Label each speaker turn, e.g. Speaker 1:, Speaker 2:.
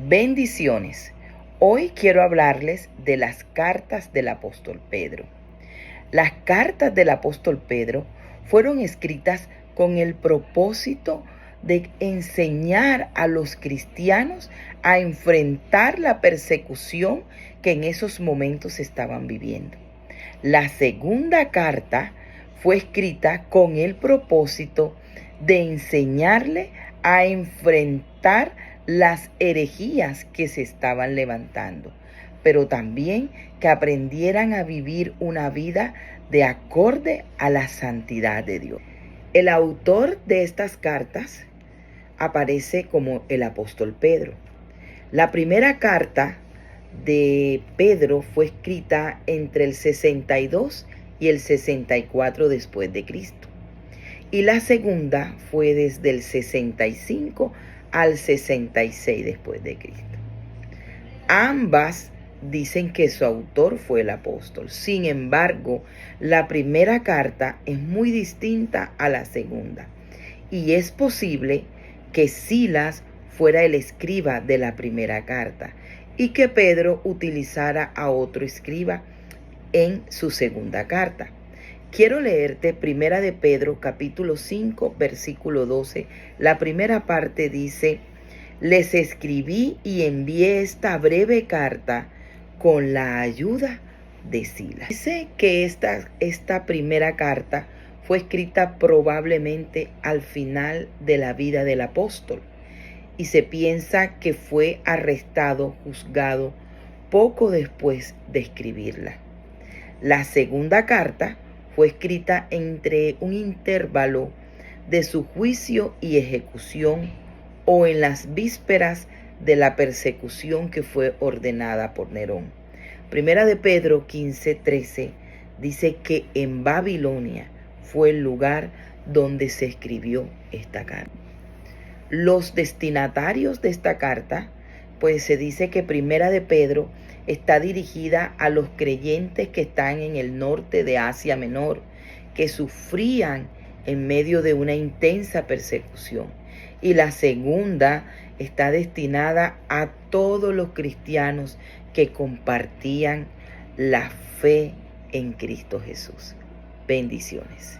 Speaker 1: Bendiciones. Hoy quiero hablarles de las cartas del apóstol Pedro. Las cartas del apóstol Pedro fueron escritas con el propósito de enseñar a los cristianos a enfrentar la persecución que en esos momentos estaban viviendo. La segunda carta fue escrita con el propósito de enseñarle a enfrentar las herejías que se estaban levantando, pero también que aprendieran a vivir una vida de acorde a la santidad de Dios. El autor de estas cartas aparece como el apóstol Pedro. La primera carta de Pedro fue escrita entre el 62 y el 64 después de Cristo. Y la segunda fue desde el 65 al 66 después de Cristo. Ambas dicen que su autor fue el apóstol. Sin embargo, la primera carta es muy distinta a la segunda. Y es posible que Silas fuera el escriba de la primera carta y que Pedro utilizara a otro escriba en su segunda carta. Quiero leerte Primera de Pedro, capítulo 5, versículo 12. La primera parte dice: les escribí y envié esta breve carta con la ayuda de Silas. Dice que esta primera carta fue escrita probablemente al final de la vida del apóstol y se piensa que fue arrestado, juzgado poco después de escribirla. La segunda carta fue escrita entre un intervalo de su juicio y ejecución o en las vísperas de la persecución que fue ordenada por Nerón. Primera de Pedro 15:13 dice que en Babilonia fue el lugar donde se escribió esta carta. Los destinatarios de esta carta, pues se dice que Primera de Pedro está dirigida a los creyentes que están en el norte de Asia Menor, que sufrían en medio de una intensa persecución. Y la segunda está destinada a todos los cristianos que compartían la fe en Cristo Jesús. Bendiciones.